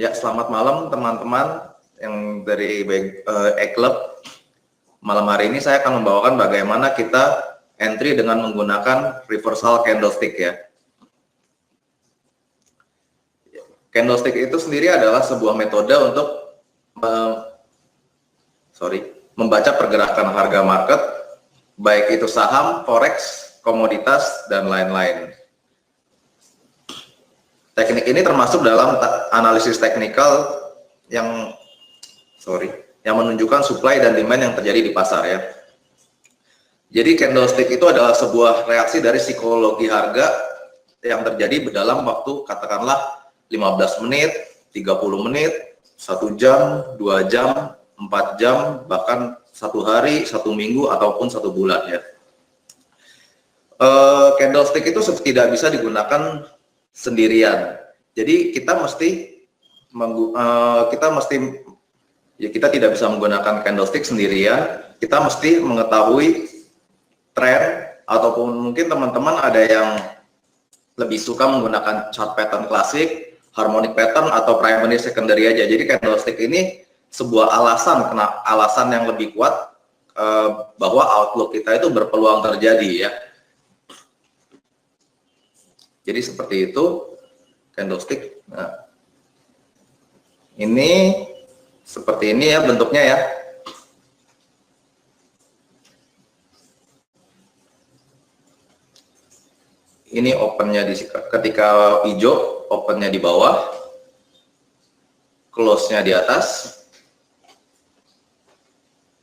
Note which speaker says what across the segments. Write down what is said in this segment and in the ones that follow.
Speaker 1: Ya, selamat malam teman-teman yang dari E-Club. Malam hari ini saya akan membawakan bagaimana kita entry dengan menggunakan reversal candlestick ya. Candlestick itu sendiri adalah sebuah metode untuk membaca pergerakan harga market, baik itu saham, forex, komoditas, dan lain-lain. Teknik ini termasuk dalam analisis teknikal yang menunjukkan supply dan demand yang terjadi di pasar ya. Jadi candlestick itu adalah sebuah reaksi dari psikologi harga yang terjadi dalam waktu katakanlah 15 menit, 30 menit, 1 jam, 2 jam, 4 jam, bahkan 1 hari, 1 minggu, ataupun 1 bulan ya. Candlestick itu tidak bisa digunakan sendirian. Jadi kita tidak bisa menggunakan candlestick sendirian. Kita mesti mengetahui tren, ataupun mungkin teman-teman ada yang lebih suka menggunakan chart pattern klasik, harmonic pattern, atau primary secondary aja. Jadi candlestick ini sebuah alasan yang lebih kuat bahwa outlook kita itu berpeluang terjadi ya. Jadi seperti itu candlestick. Nah, ini seperti ini ya bentuknya ya. Ini opennya ketika hijau, opennya di bawah, close-nya di atas.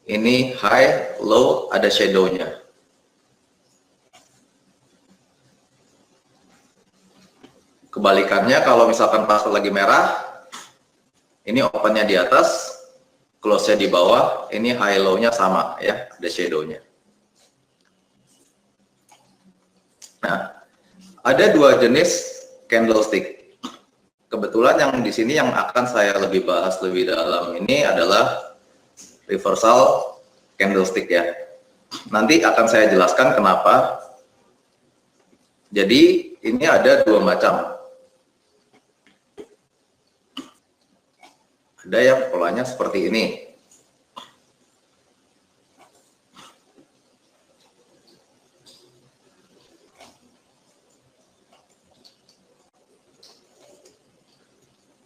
Speaker 1: Ini high, low, ada shadow-nya. Kebalikannya, kalau misalkan pas lagi merah, ini opennya di atas, close-nya di bawah, ini high low-nya sama ya, ada shadow-nya. Nah, ada 2 jenis candlestick. Kebetulan yang di sini yang akan saya bahas lebih dalam ini adalah reversal candlestick ya. Nanti akan saya jelaskan kenapa. Jadi ini ada 2 macam. Ada yang polanya seperti ini.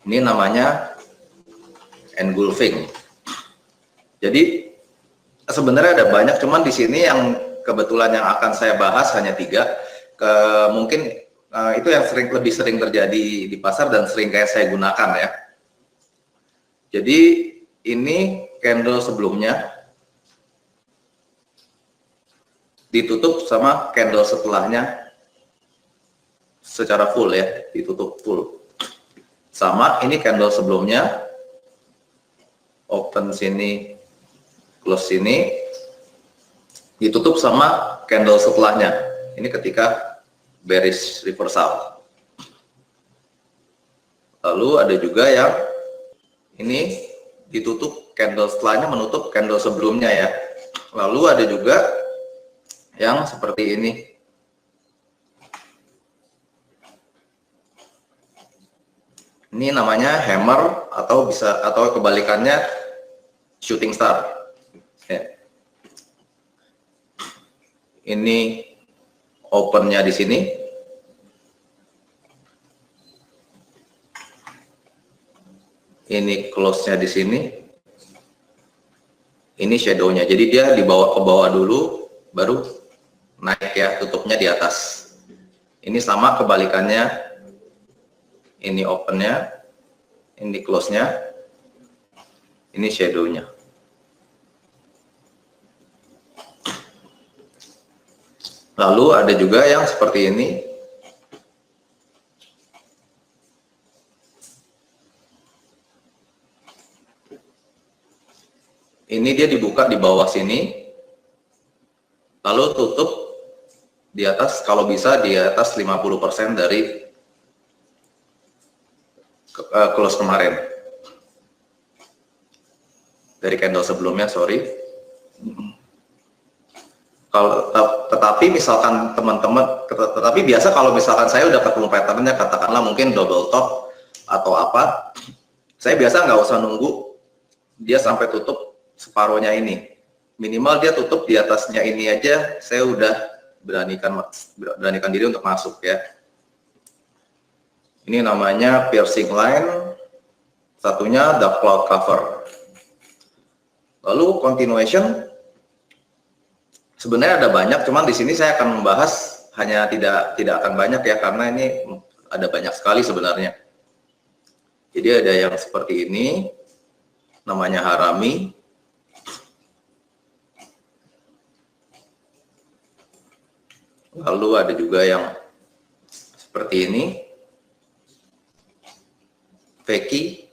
Speaker 1: Ini namanya engulfing. Jadi sebenarnya ada banyak, cuman di sini yang kebetulan yang akan saya bahas hanya 3. Mungkin itu yang lebih sering terjadi di pasar dan sering kayak saya gunakan ya. Jadi ini candle sebelumnya ditutup sama candle setelahnya secara full ya, ditutup full. Sama ini candle sebelumnya open sini, close sini, ditutup sama candle setelahnya. Ini ketika bearish reversal. Lalu ada juga yang ini ditutup candle setelahnya menutup candle sebelumnya ya. Lalu ada juga yang seperti ini. Ini namanya hammer atau kebalikannya shooting star. Ya. Ini opennya di sini. Ini close-nya di sini. Ini shadow-nya. Jadi dia dibawa ke bawah dulu, baru naik ya, tutupnya di atas. Ini sama kebalikannya. Ini open-nya, ini close-nya, ini shadow-nya. Lalu ada juga yang seperti ini. Ini dia dibuka di bawah sini, lalu tutup di atas, kalau bisa di atas 50% dari close kemarin. Dari candle sebelumnya, sorry. Tetapi misalkan tetapi biasa kalau misalkan saya udah ketemu patternnya, katakanlah mungkin double top atau apa, Saya biasa nggak usah nunggu dia sampai tutup separohnya ini. Minimal dia tutup di atasnya ini aja, saya udah beranikan diri untuk masuk ya. Ini namanya piercing line, satunya dark cloud cover. Lalu continuation, sebenarnya ada banyak, cuman di sini saya akan membahas hanya tidak akan banyak ya, karena ini ada banyak sekali sebenarnya. Jadi ada yang seperti ini, namanya harami. Lalu ada juga yang seperti ini, Feki.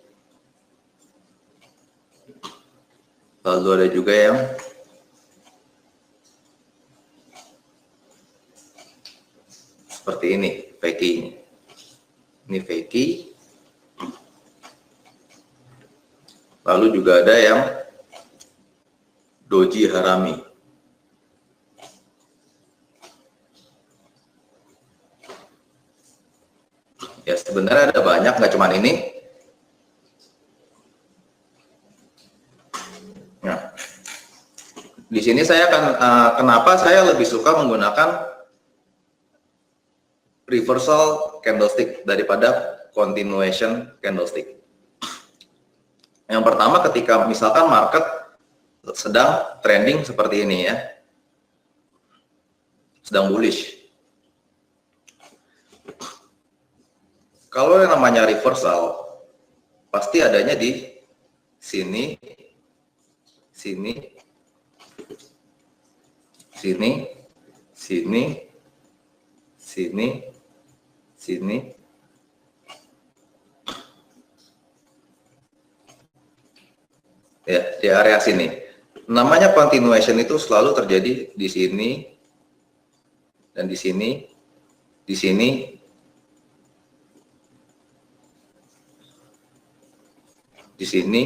Speaker 1: Lalu ada juga yang seperti ini, Feki. Ini Feki. Lalu juga ada yang doji harami. Ya sebenarnya ada banyak, nggak cuma ini. Nah, di sini saya akan kenapa saya lebih suka menggunakan reversal candlestick daripada continuation candlestick. Yang pertama, ketika misalkan market sedang trending seperti ini ya, sedang bullish. Kalau yang namanya reversal, pasti adanya di sini, sini, sini, sini, sini, sini, ya di area sini. Namanya continuation itu selalu terjadi di sini dan di sini, di sini, di sini,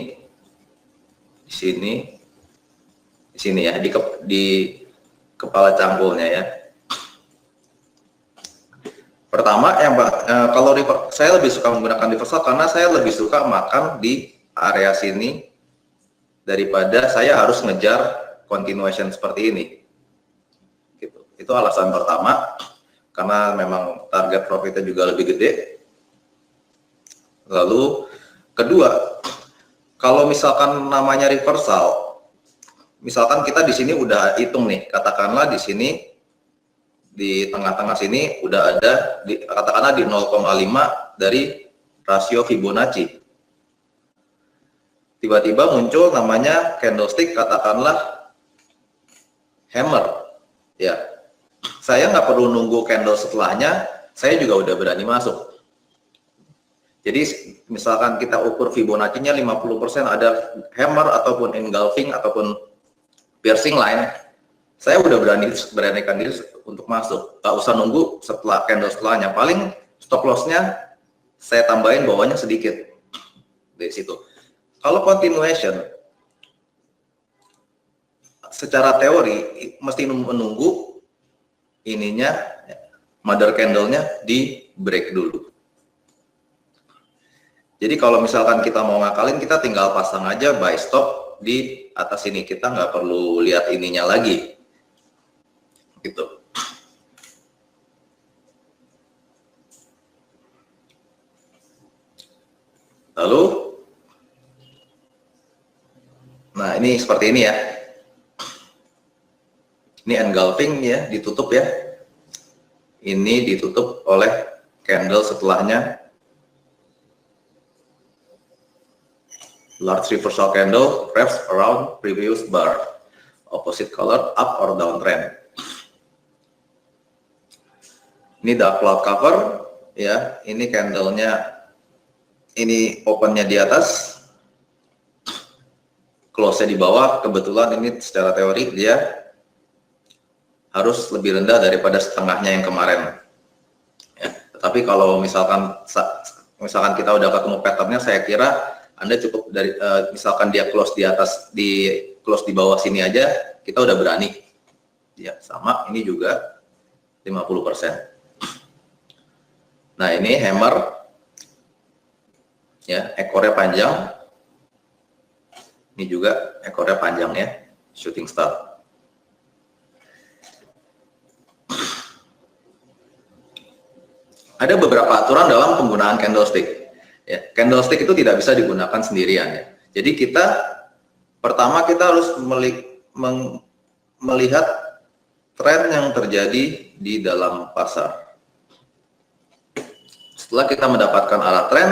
Speaker 1: di sini, di sini ya, di kepala cangkulnya ya. Pertama, kalau saya lebih suka menggunakan reversal karena saya lebih suka makan di area sini daripada saya harus ngejar continuation seperti ini. Gitu. Itu alasan pertama, karena memang target profitnya juga lebih gede. Lalu kedua, kalau misalkan namanya reversal, misalkan kita di sini udah hitung nih, katakanlah di sini di tengah-tengah sini udah ada katakanlah di 0,5 dari rasio Fibonacci. Tiba-tiba muncul namanya candlestick, katakanlah hammer. Ya, saya nggak perlu nunggu candle setelahnya, saya juga udah berani masuk. Jadi misalkan kita ukur Fibonacci-nya 50%, ada hammer ataupun engulfing ataupun piercing line, saya udah beranikan diri untuk masuk. Nggak usah nunggu setelah candle setelahnya. Paling stop loss-nya saya tambahin bawahnya sedikit dari situ. Kalau continuation, secara teori mesti menunggu ininya, mother candle-nya di break dulu. Jadi kalau misalkan kita mau ngakalin, kita tinggal pasang aja buy stop di atas ini. Kita nggak perlu lihat ininya lagi. Gitu. Lalu, nah ini seperti ini ya. Ini engulfing ya, ditutup ya. Ini ditutup oleh candle setelahnya. Large reversal candle wraps around previous bar. Opposite color, up or down trend. Ini dark cloud cover ya, ini candlenya, ini opennya di atas, close-nya di bawah. Kebetulan ini secara teori dia harus lebih rendah daripada setengahnya yang kemarin ya. Tetapi kalau misalkan kita udah ketemu patternnya, saya kira Anda cukup dari misalkan dia close di atas, close di bawah sini aja, kita udah berani ya. Sama ini juga 50%. Nah ini hammer ya, ekornya panjang. Ini juga ekornya panjang ya, shooting star. Ada beberapa aturan dalam penggunaan candlestick. Ya, candlestick itu tidak bisa digunakan sendirian ya. Jadi pertama kita harus melihat tren yang terjadi di dalam pasar. Setelah kita mendapatkan arah tren,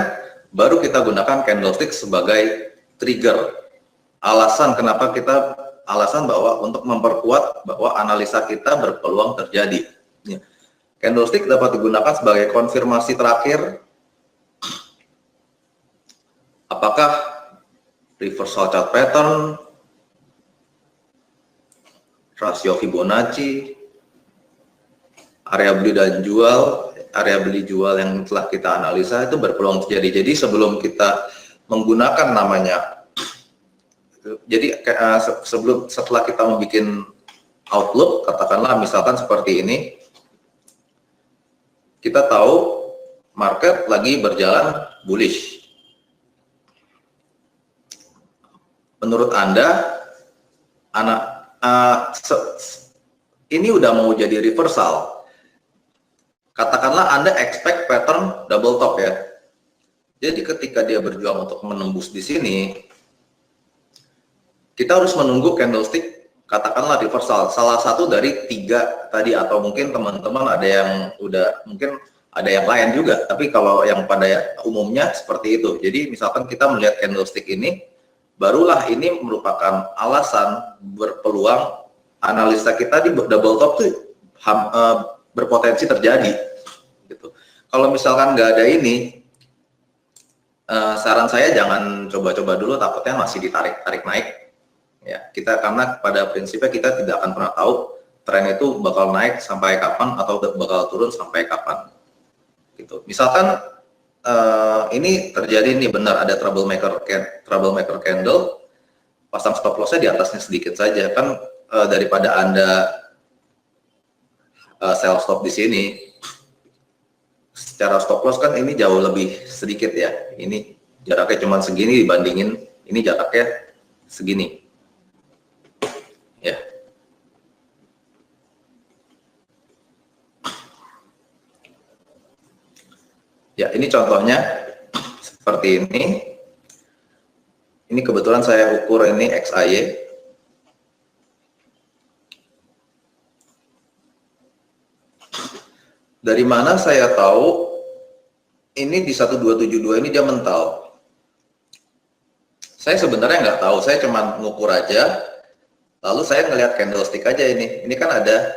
Speaker 1: baru kita gunakan candlestick sebagai trigger. Alasan bahwa untuk memperkuat bahwa analisa kita berpeluang terjadi. Ya. Candlestick dapat digunakan sebagai konfirmasi terakhir apakah reversal chart pattern, rasio Fibonacci, area beli dan jual, area beli jual yang telah kita analisa itu berpeluang terjadi. Jadi sebelum kita menggunakan namanya, jadi setelah kita membuat outlook, katakanlah misalkan seperti ini, kita tahu market lagi berjalan bullish. Menurut Anda, ini udah mau jadi reversal. Katakanlah Anda expect pattern double top ya. Jadi ketika dia berjuang untuk menembus di sini, kita harus menunggu candlestick katakanlah reversal. Salah satu dari 3 tadi, atau mungkin teman-teman ada yang mungkin ada yang lain juga. Tapi kalau yang pada umumnya seperti itu. Jadi misalkan kita melihat candlestick ini, barulah ini merupakan alasan berpeluang analisa kita di double top tuh berpotensi terjadi. Gitu. Kalau misalkan nggak ada ini, saran saya jangan coba-coba dulu, takutnya masih ditarik naik. Ya, karena pada prinsipnya kita tidak akan pernah tahu tren itu bakal naik sampai kapan atau bakal turun sampai kapan. Gitu. Misalkan ini terjadi nih, benar ada troublemaker candle, pasang stop lossnya di atasnya sedikit saja kan, daripada Anda sell stop di sini. Secara stop loss kan ini jauh lebih sedikit ya, ini jaraknya cuma segini dibandingin ini jaraknya segini ya. Ya, ini contohnya seperti ini. Ini kebetulan saya ukur ini XAY. Dari mana saya tahu ini di 1272 ini dia mental? Saya sebenarnya nggak tahu, saya cuma ngukur aja. Lalu saya ngelihat candlestick aja ini. Ini kan ada,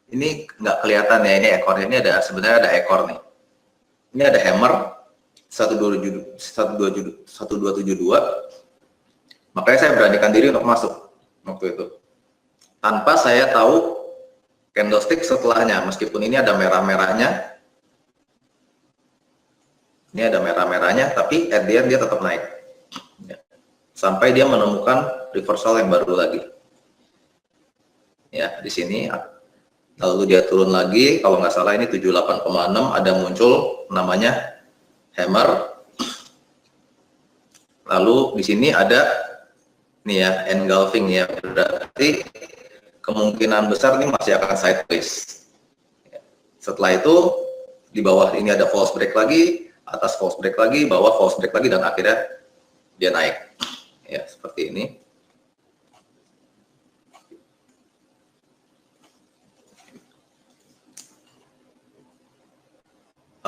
Speaker 1: ini nggak kelihatan ya, ini ekornya, ini ada, sebenarnya ada ekor nih. Ini ada hammer 1272, makanya saya beranikan diri untuk masuk waktu itu tanpa saya tahu candlestick setelahnya, meskipun ini ada merah-merahnya, tapi at the end dia tetap naik ya. Sampai dia menemukan reversal yang baru lagi ya di sini. Lalu dia turun lagi, kalau nggak salah ini 78,6, ada muncul namanya hammer. Lalu di sini ada nih ya, engulfing ya, berarti kemungkinan besar ini masih akan sideways. Setelah itu di bawah ini ada false break lagi, atas false break lagi, bawah false break lagi, dan akhirnya dia naik. Ya, seperti ini.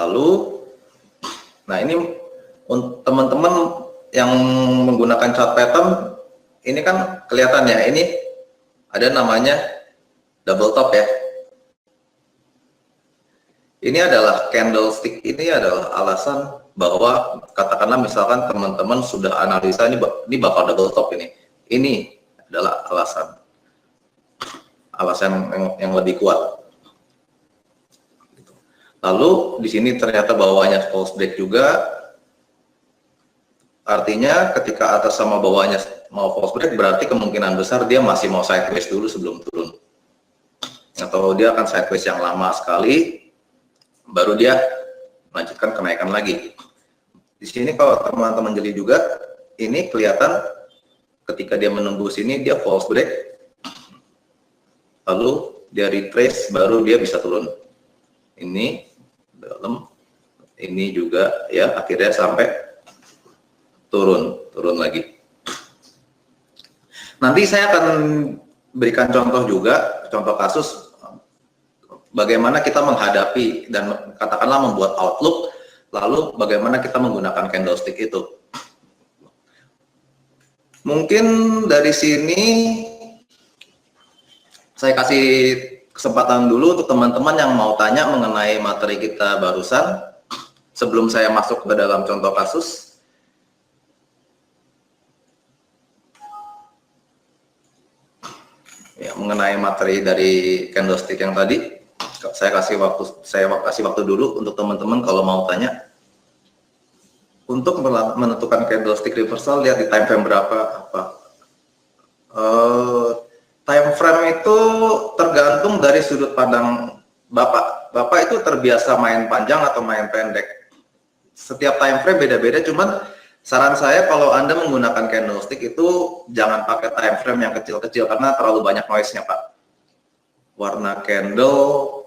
Speaker 1: Lalu, nah ini untuk teman-teman yang menggunakan chart pattern, ini kan kelihatan ya, ini ada namanya double top ya. Ini adalah candlestick, ini adalah alasan bahwa katakanlah misalkan teman-teman sudah analisa ini bakal double top ini. Ini adalah alasan yang lebih kuat. Lalu di sini ternyata bawahnya false break juga, artinya ketika atas sama bawahnya mau false break, berarti kemungkinan besar dia masih mau sideways dulu sebelum turun, atau dia akan sideways yang lama sekali, baru dia melanjutkan kenaikan lagi. Di sini kalau teman-teman jeli juga, ini kelihatan ketika dia menembus ini dia false break, lalu dia retrace, baru dia bisa turun. Ini dalam, ini juga ya akhirnya sampai turun lagi. Nanti saya akan berikan contoh juga, contoh kasus bagaimana kita menghadapi dan katakanlah membuat outlook, lalu bagaimana kita menggunakan candlestick itu. Mungkin dari sini saya kasih kesempatan dulu untuk teman-teman yang mau tanya mengenai materi kita barusan sebelum saya masuk ke dalam contoh kasus. Ya, mengenai materi dari candlestick yang tadi, saya kasih waktu dulu untuk teman-teman kalau mau tanya. Untuk menentukan candlestick reversal, lihat di time frame berapa apa. Time frame itu tergantung dari sudut pandang Bapak. Bapak itu terbiasa main panjang atau main pendek. Setiap time frame beda-beda, cuman saran saya kalau Anda menggunakan candlestick itu jangan pakai time frame yang kecil-kecil karena terlalu banyak noise-nya, Pak. Warna candle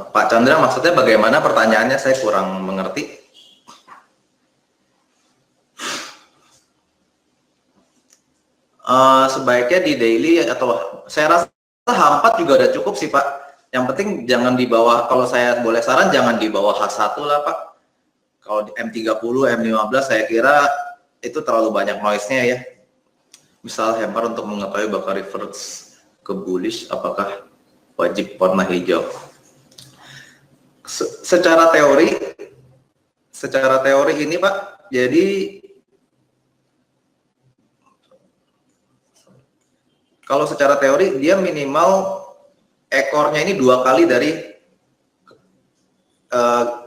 Speaker 1: Pak Chandra, maksudnya bagaimana pertanyaannya? Saya kurang mengerti. Sebaiknya di daily atau saya rasa H4 juga udah cukup sih, Pak. Yang penting jangan di bawah, kalau saya boleh saran jangan di bawah H1 lah, Pak. Kalau di M30, M15 saya kira itu terlalu banyak noise-nya ya. Misal hammer untuk mengetahui bakal reverse ke bullish apakah wajib warna hijau. Secara teori ini, Pak, jadi kalau secara teori dia minimal ekornya ini 2 kali dari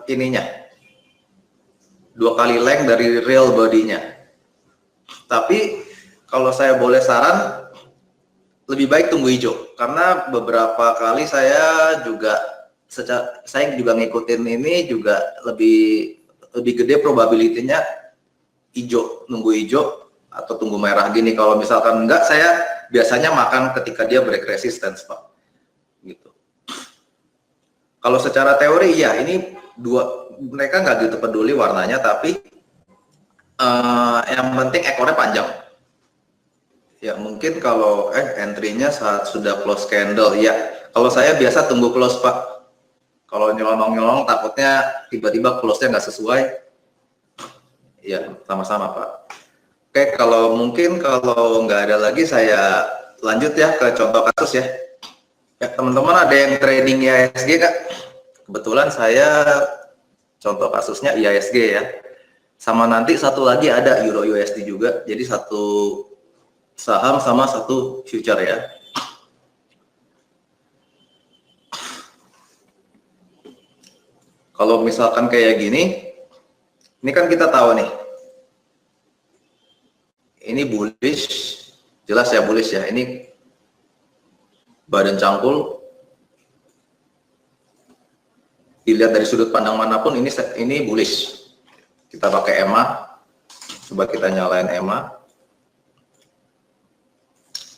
Speaker 1: ininya, 2 kali length dari real body-nya. Tapi kalau saya boleh saran, lebih baik tunggu hijau, karena beberapa kali saya juga ngikutin ini juga lebih gede probability-nya hijau, nunggu hijau atau tunggu merah gini. Kalau misalkan enggak, saya biasanya makan ketika dia break resistance, Pak. Gitu. Kalau secara teori ya ini mereka nggak gitu peduli warnanya, tapi yang penting ekornya panjang. Ya mungkin kalau entry-nya saat sudah close candle, ya kalau saya biasa tunggu close, Pak. Kalau nyolong-nyolong takutnya tiba-tiba close-nya nggak sesuai. Ya sama-sama, Pak. Oke, kalau nggak ada lagi saya lanjut ya ke contoh kasus ya. Ya teman-teman, ada yang trading IHSG, Kak? Kebetulan saya contoh kasusnya IHSG ya. Sama nanti satu lagi ada Euro USD juga. Jadi satu saham sama satu future ya. Kalau misalkan kayak gini, ini kan kita tahu nih, ini bullish, jelas ya bullish ya. Ini badan cangkul, dilihat dari sudut pandang manapun ini bullish. Kita pakai EMA, coba kita nyalain EMA.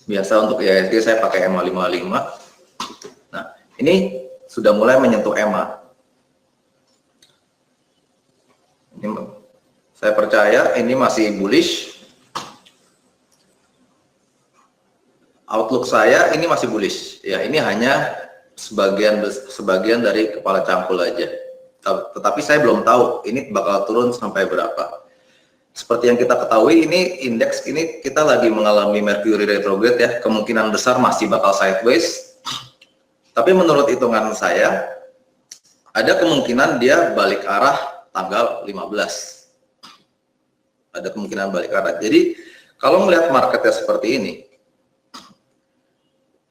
Speaker 1: Biasa untuk IHSG saya pakai EMA 55. Nah, ini sudah mulai menyentuh EMA. Ini, saya percaya ini masih bullish. Outlook saya ini masih bullish. Ya, ini hanya sebagian dari kepala cangkul aja. Tetapi saya belum tahu ini bakal turun sampai berapa. Seperti yang kita ketahui, ini indeks ini kita lagi mengalami Mercury retrograde ya, kemungkinan besar masih bakal sideways. Tapi menurut hitungan saya, ada kemungkinan dia balik arah tanggal 15. Ada kemungkinan balik arah. Jadi kalau melihat marketnya seperti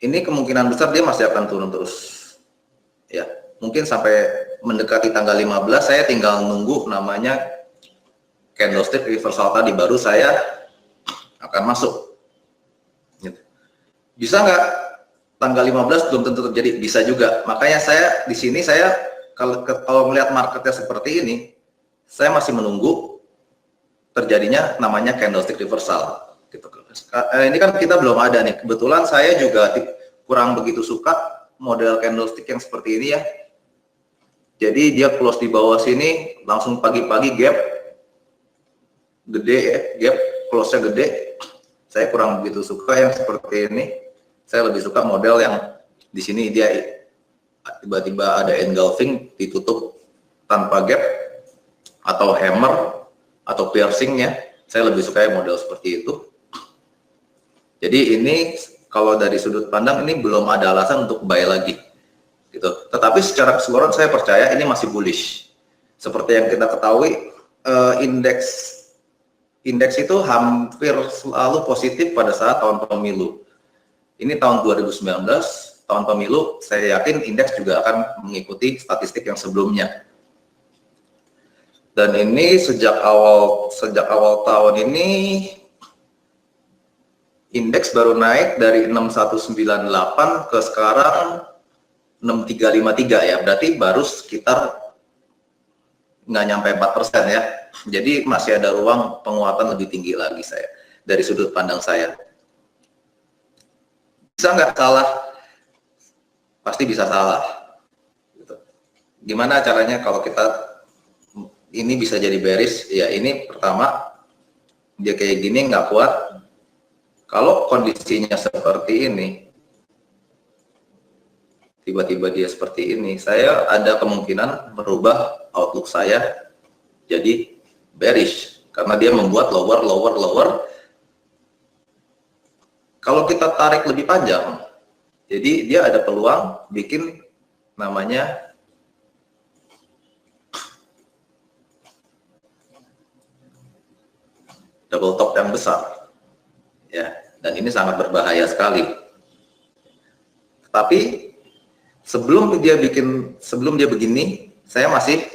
Speaker 1: ini kemungkinan besar dia masih akan turun terus. Ya, mungkin sampai mendekati tanggal 15 saya tinggal nunggu namanya candlestick reversal tadi, baru saya akan masuk. Gitu. Bisa nggak tanggal 15 belum tentu terjadi, bisa juga. Makanya saya di sini saya kalau melihat marketnya seperti ini, saya masih menunggu terjadinya namanya candlestick reversal. Gitu. Ini kan kita belum ada nih. Kebetulan saya juga kurang begitu suka model candlestick yang seperti ini ya. Jadi dia close di bawah sini, langsung pagi-pagi gap gede ya, gap close-nya gede. Saya kurang begitu suka yang seperti ini. Saya lebih suka model yang di sini dia tiba-tiba ada engulfing, ditutup tanpa gap atau hammer atau piercingnya. Saya lebih suka model seperti itu. Jadi ini kalau dari sudut pandang ini belum ada alasan untuk buy lagi, gitu. Tetapi secara keseluruhan saya percaya ini masih bullish. Seperti yang kita ketahui, indeks itu hampir selalu positif pada saat tahun pemilu. Ini tahun 2019, tahun pemilu, saya yakin indeks juga akan mengikuti statistik yang sebelumnya. Dan ini sejak awal tahun ini indeks baru naik dari 6198 ke sekarang 6353 ya, berarti baru sekitar nggak nyampe 4% ya. Jadi masih ada ruang penguatan lebih tinggi lagi saya dari sudut pandang saya. Bisa nggak salah? Pasti bisa salah. Gitu. Gimana caranya kalau kita ini bisa jadi bearish? Ya ini pertama dia kayak gini nggak kuat. Kalau kondisinya seperti ini, tiba-tiba dia seperti ini, saya ada kemungkinan merubah outlook saya jadi bearish karena dia membuat lower. Kalau kita tarik lebih panjang, jadi dia ada peluang bikin namanya double top yang besar, ya, dan ini sangat berbahaya sekali. Tapi sebelum dia begini, saya masih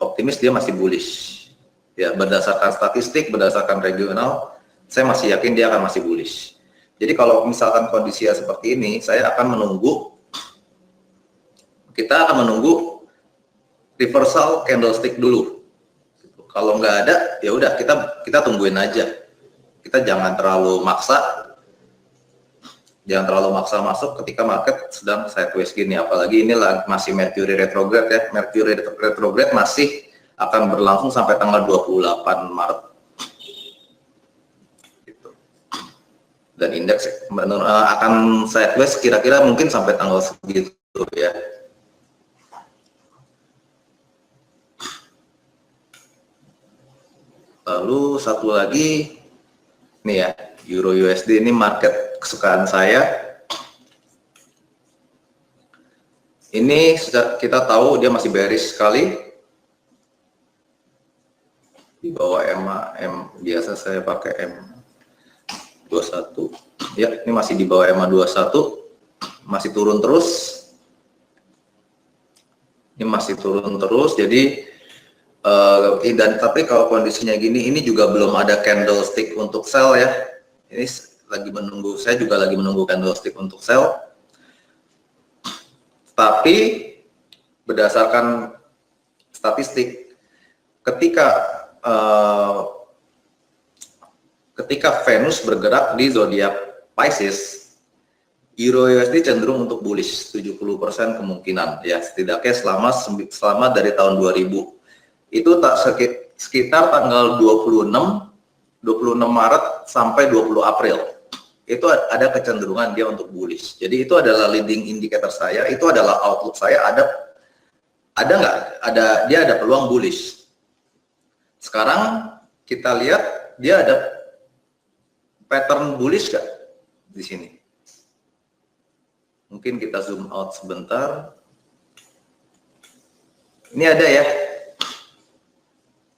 Speaker 1: optimis dia masih bullish. Ya, berdasarkan statistik, berdasarkan regional, saya masih yakin dia akan masih bullish. Jadi kalau misalkan kondisinya seperti ini, kita akan menunggu reversal candlestick dulu. Kalau nggak ada, ya udah kita tungguin aja. Kita jangan terlalu maksa masuk ketika market sedang sideways gini, apalagi ini masih Mercury retrograde ya. Mercury retrograde masih akan berlangsung sampai tanggal 28 Maret gitu. Dan indeks akan sideways kira-kira mungkin sampai tanggal segitu ya. Lalu satu lagi nih ya, Euro USD ini market kesukaan saya. Ini kita tahu dia masih bearish sekali di bawah M biasa saya pakai M21 ya, ini masih di bawah M21, masih turun terus, ini masih turun terus. Jadi dan tapi kalau kondisinya gini, ini juga belum ada candlestick untuk sell ya. Ini saya juga lagi menunggu candlestick untuk sell. Tapi berdasarkan statistik, ketika Venus bergerak di zodiak Pisces, Euro USD cenderung untuk bullish 70% kemungkinan ya, setidaknya selama dari tahun 2000. Itu sekitar tanggal 26 Maret sampai 20 April. Itu ada kecenderungan dia untuk bullish. Jadi itu adalah leading indicator saya, itu adalah outlook saya, dia ada peluang bullish. Sekarang kita lihat dia ada pattern bullish nggak di sini? Mungkin kita zoom out sebentar. Ini ada ya.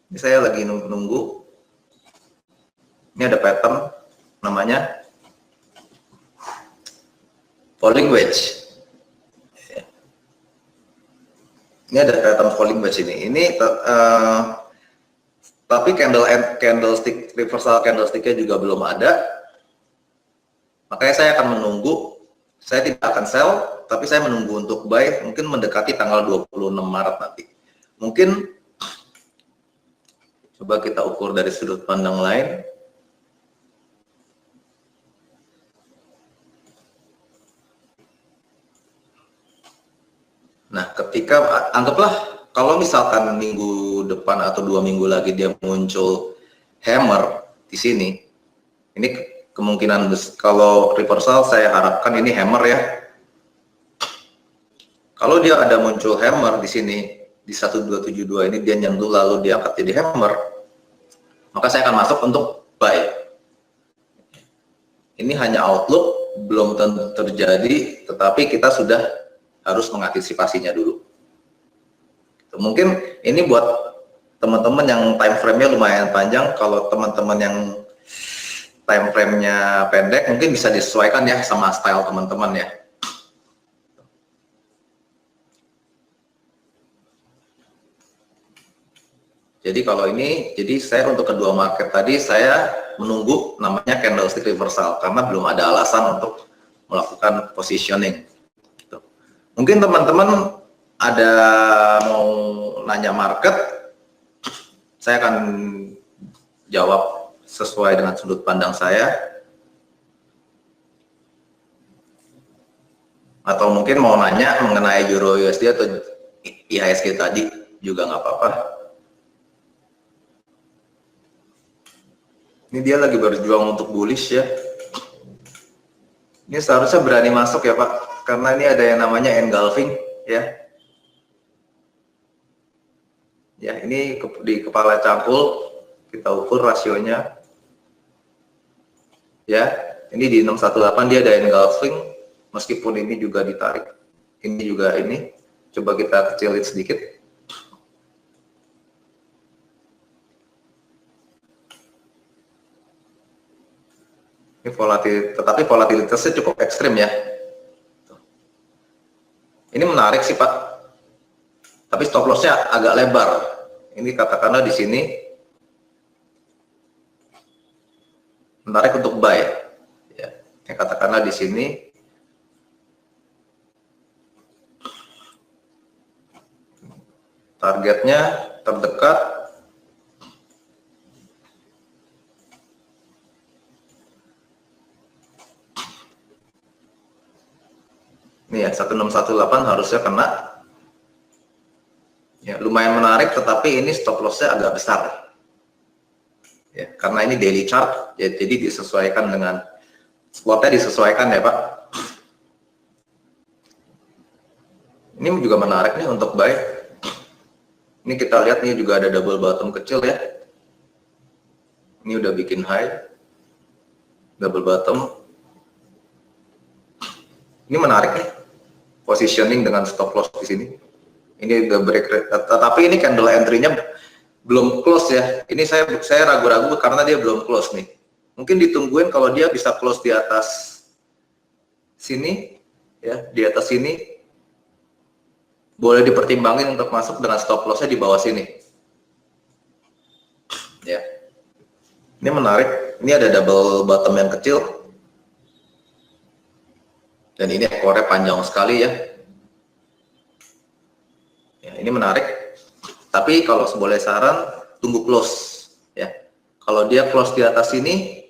Speaker 1: Ini saya lagi nunggu. Ini ada pattern namanya falling wedge. Ini ada pattern falling wedge ini. Tapi candlestick reversal candlesticknya juga belum ada. Makanya saya akan menunggu. Saya tidak akan sell tapi saya menunggu untuk buy mungkin mendekati tanggal 26 Maret nanti. Mungkin coba kita ukur dari sudut pandang lain. Nah, ketika anggaplah kalau misalkan minggu depan atau 2 minggu lagi dia muncul hammer di sini, ini kemungkinan kalau reversal saya harapkan ini hammer ya. Kalau dia ada muncul hammer di sini di 1272 ini dia nyentuh lalu diangkat jadi hammer, maka saya akan masuk untuk buy. Ini hanya outlook, belum tentu terjadi, tetapi kita sudah harus mengantisipasinya dulu. Mungkin ini buat teman-teman yang time frame-nya lumayan panjang. Kalau teman-teman yang time frame-nya pendek, mungkin bisa disesuaikan ya sama style teman-teman ya. Jadi kalau ini, jadi saya untuk kedua market tadi saya menunggu namanya candlestick reversal karena belum ada alasan untuk melakukan positioning. Gitu. Mungkin teman-teman ada mau nanya market, saya akan jawab sesuai dengan sudut pandang saya. Atau mungkin mau nanya mengenai Euro USD atau IHSG tadi juga nggak apa-apa. Ini dia lagi berjuang untuk bullish ya. Ini seharusnya berani masuk ya Pak, karena ini ada yang namanya engulfing ya. Ya ini di kepala cangkul kita ukur rasionya. Ya, ini di 618 dia ada engulfing, meskipun ini juga ditarik. Ini juga ini, coba kita kecilin sedikit. Ini volatil, tetapi volatilitasnya cukup ekstrim ya. Ini menarik sih Pak, tapi stop lossnya agak lebar. Ini katakanlah di sini menarik untuk buy. Ya, katakanlah di sini targetnya terdekat. Ini ya 1618 harusnya kena. Ya, lumayan menarik, tetapi ini stop lossnya agak besar. Ya, karena ini daily chart, ya, jadi disesuaikan dengan slotnya disesuaikan ya Pak. Ini juga menarik nih untuk buy. Ini kita lihat nih juga ada double bottom kecil ya. Ini udah bikin high, double bottom. Ini menarik nih, positioning dengan stop loss di sini. Ini udah break, tetapi ini candle entry-nya belum close ya. Ini saya ragu-ragu karena dia belum close nih. Mungkin ditungguin kalau dia bisa close di atas sini, ya di atas sini, boleh dipertimbangin untuk masuk dengan stop loss-nya di bawah sini. Ya, ini menarik. Ini ada double bottom yang kecil, dan ini ekornya panjang sekali ya. Ya, ini menarik. Tapi kalau boleh saran, tunggu close ya. Kalau dia close di atas ini,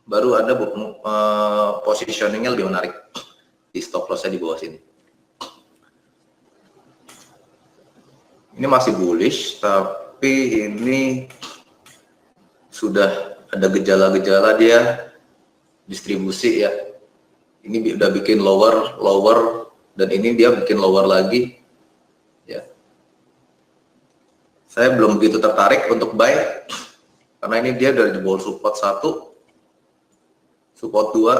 Speaker 1: baru ada positioningnya lebih menarik. Di stop loss-nya di bawah sini. Ini masih bullish, tapi ini sudah ada gejala-gejala dia distribusi ya. Ini udah bikin lower, dan ini dia bikin lower lagi. Ya. Saya belum begitu tertarik untuk buy, karena ini dia dari di bawah support 1, support 2,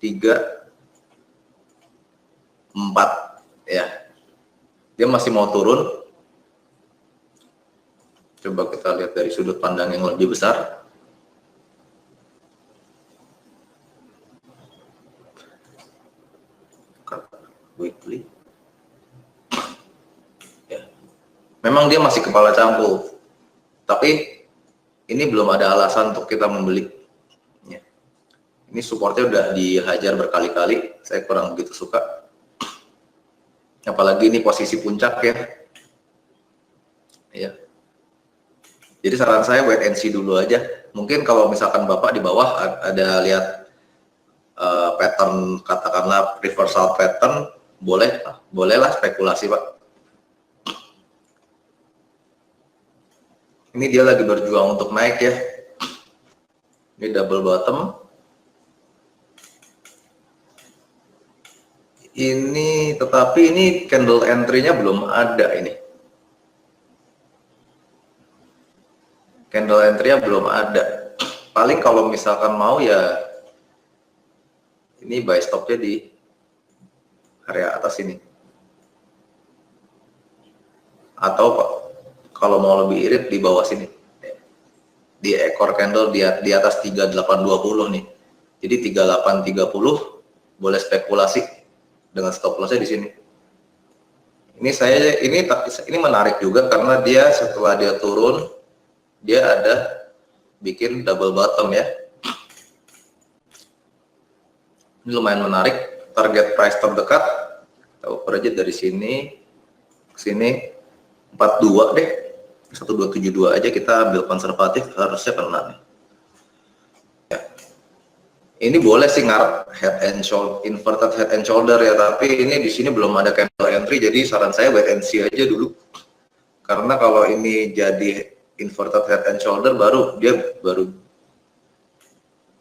Speaker 1: 3, 4, ya. Dia masih mau turun. Coba kita lihat dari sudut pandang yang lebih besar. Weekly. Ya. Memang dia masih kepala cangkul, tapi ini belum ada alasan untuk kita membeli. Ya. Ini supportnya udah dihajar berkali-kali, saya kurang begitu suka. Apalagi ini posisi puncak ya. Ya. Jadi saran saya wait and see dulu aja. Mungkin kalau misalkan Bapak di bawah ada lihat pattern, katakanlah reversal pattern, bolehlah spekulasi Pak. Ini dia lagi berjuang untuk naik ya. Ini double bottom. Ini tetapi ini candle entry-nya belum ada ini. Candle entry-nya belum ada. Paling kalau misalkan mau ya ini buy stop-nya di area atas ini. Atau kalau mau lebih irit di bawah sini. Di ekor candle di atas 3820 nih. Jadi 3830 boleh spekulasi dengan stop loss-nya di sini. Ini menarik juga karena dia setelah dia turun dia ada bikin double bottom ya. Ini lumayan menarik. Target price terdekat kita ukur aja dari sini ke sini 42 deh. 1272 aja kita ambil konservatif, harusnya kena nih. Ini boleh sih ngarep head and shoulder, inverted head and shoulder ya, tapi ini di sini belum ada candle entry, jadi saran saya wait and see aja dulu. Karena kalau ini jadi inverted head and shoulder baru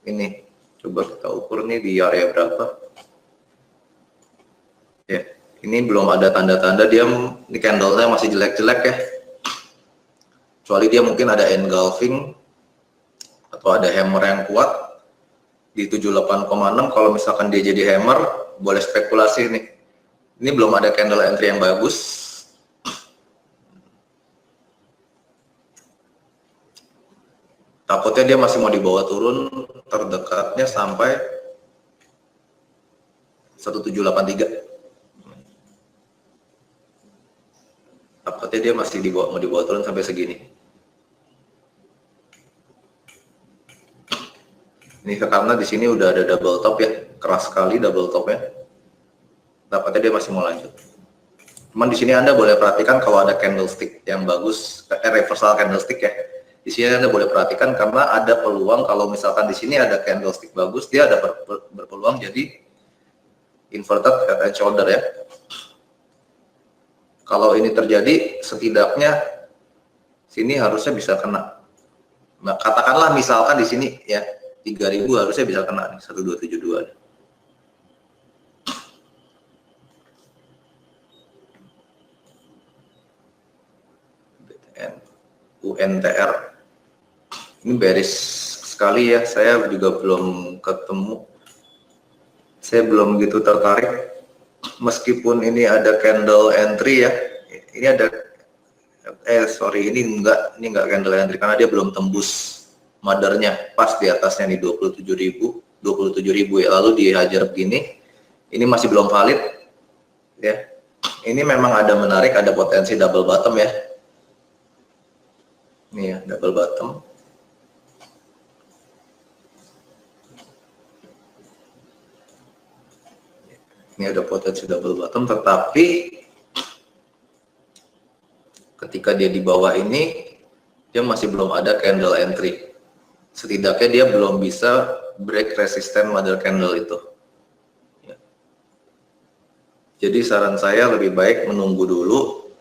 Speaker 1: ini coba kita ukur nih di area berapa. Ya, ini belum ada tanda-tanda dia ini candlenya masih jelek-jelek ya. Kecuali dia mungkin ada engulfing atau ada hammer yang kuat di 78,6. Kalau misalkan dia jadi hammer boleh spekulasi nih. Ini belum ada candle entry yang bagus. Takutnya dia masih mau dibawa turun, terdekatnya sampai 1783. Takutnya dia masih mau dibawa turun sampai segini. Ini karena di sini udah ada double top ya, keras sekali double topnya. Dapatnya dia masih mau lanjut. Cuman di sini Anda boleh perhatikan kalau ada candlestick yang bagus, reversal candlestick ya. Di sini Anda boleh perhatikan karena ada peluang kalau misalkan di sini ada candlestick bagus, dia ada berpeluang jadi inverted head and shoulder ya. Kalau ini terjadi, setidaknya sini harusnya bisa kena. Nah, katakanlah misalkan di sini ya 3000 harusnya bisa kena nih 1272 nih. BTN UNTR ini bearish sekali ya, saya juga belum ketemu, saya belum gitu tertarik meskipun ini ada candle entry ya. Ini ada ini enggak candle entry karena dia belum tembus mothernya pas di atasnya nih 27.000 ya, lalu dihajar begini. Ini masih belum valid ya. Ini memang ada menarik, ada potensi double bottom ya. Ini ya double bottom. Ini ada potensi double bottom, tetapi ketika dia di bawah ini dia masih belum ada candle entry. Setidaknya dia belum bisa break resisten mother candle itu. Ya. Jadi saran saya lebih baik menunggu dulu,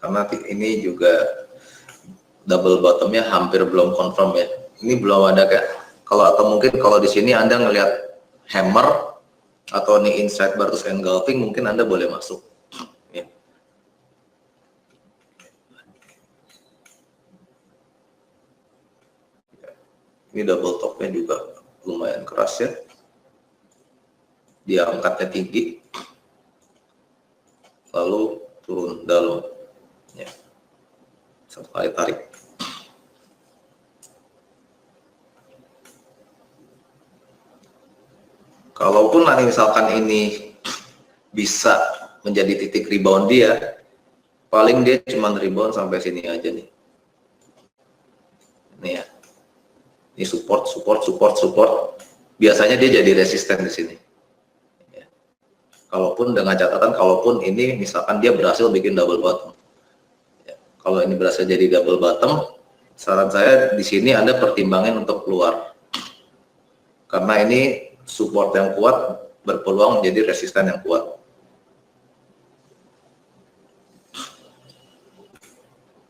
Speaker 1: karena ini juga double bottomnya hampir belum confirm ya. Ini belum ada kan? Atau mungkin kalau di sini Anda ngelihat hammer atau nih inside versus engulfing, mungkin Anda boleh masuk. Ya. Ini double topnya juga lumayan keras ya. Dia angkatnya tinggi, lalu turun dalam. Ya. Satu kali tarik. Kalaupun nanti misalkan ini bisa menjadi titik rebound dia, paling dia cuma rebound sampai sini aja nih. Ini ya. Ini support. Biasanya dia jadi resisten di sini. Ya. Kalaupun dengan catatan, kalaupun ini misalkan dia berhasil bikin double bottom. Ya. Kalau ini berhasil jadi double bottom, saran saya di sini Anda pertimbangin untuk keluar. Karena ini support yang kuat berpeluang menjadi resisten yang kuat.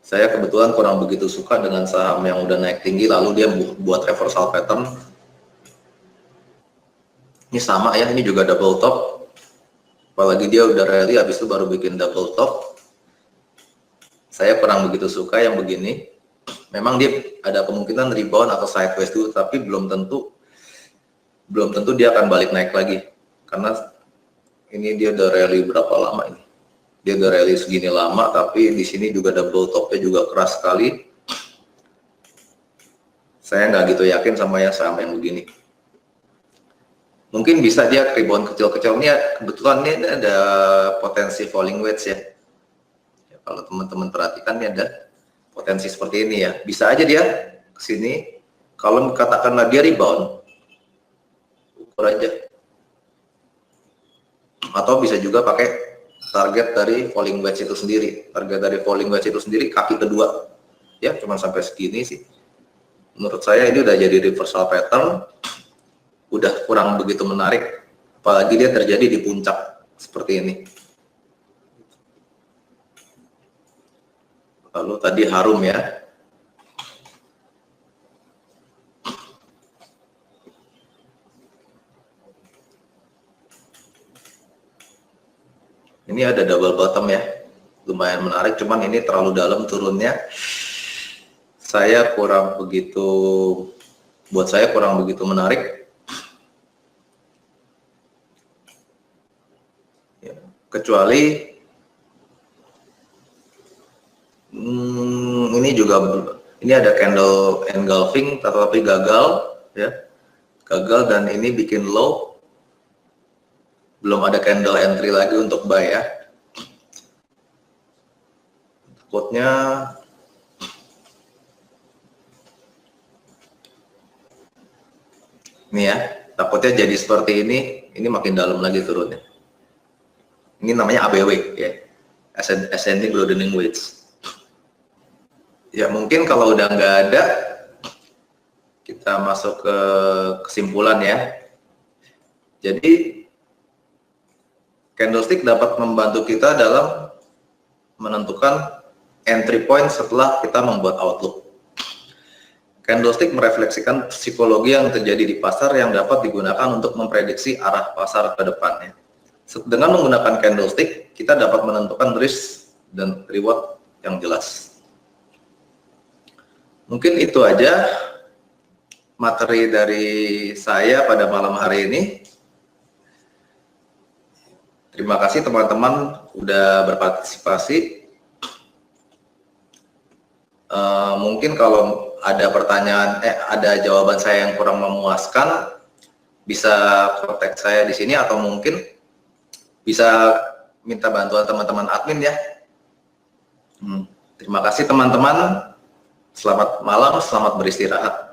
Speaker 1: Saya kebetulan kurang begitu suka dengan saham yang udah naik tinggi lalu dia buat reversal pattern. Ini sama ya, ini juga double top. Apalagi dia udah rally habis itu baru bikin double top. Saya kurang begitu suka yang begini. Memang dia ada kemungkinan rebound atau sideways dulu, tapi belum tentu dia akan balik naik lagi. Karena ini dia udah rally berapa lama ini? Dia udah rally segini lama, tapi di sini juga double topnya juga keras sekali. Saya nggak gitu yakin sama saham yang begini. Mungkin bisa dia rebound kecil-kecil. Ini kebetulan ini ada potensi falling wedge ya. Kalau teman-teman perhatikan ini ada potensi seperti ini ya. Bisa aja dia ke sini. Kalau katakanlah dia rebound, ukur aja. Atau bisa juga pakai target dari falling wedge itu sendiri. Target dari falling wedge itu sendiri kaki kedua. Ya, cuma sampai segini sih. Menurut saya ini udah jadi reversal pattern. Udah kurang begitu menarik. Apalagi dia terjadi di puncak seperti ini. Lalu tadi harum ya. Ini ada double bottom ya, lumayan menarik, cuman ini terlalu dalam turunnya. Buat saya kurang begitu menarik. Ya, kecuali ini ada candle engulfing, tetapi gagal ya, dan ini bikin low. Belum ada candle entry lagi untuk buy ya. Takutnya ini ya, takutnya jadi seperti ini makin dalam lagi turunnya. Ini namanya ABW ya, Ascending Broadening Wedge. Ya mungkin kalau udah nggak ada, kita masuk ke kesimpulan ya. Jadi candlestick dapat membantu kita dalam menentukan entry point setelah kita membuat outlook. Candlestick merefleksikan psikologi yang terjadi di pasar yang dapat digunakan untuk memprediksi arah pasar ke depannya. Dengan menggunakan candlestick, kita dapat menentukan risk dan reward yang jelas. Mungkin itu aja materi dari saya pada malam hari ini. Terima kasih teman-teman udah berpartisipasi. Mungkin kalau ada pertanyaan, ada jawaban saya yang kurang memuaskan, bisa kontak saya di sini atau mungkin bisa minta bantuan teman-teman admin ya. Terima kasih teman-teman. Selamat malam, selamat beristirahat.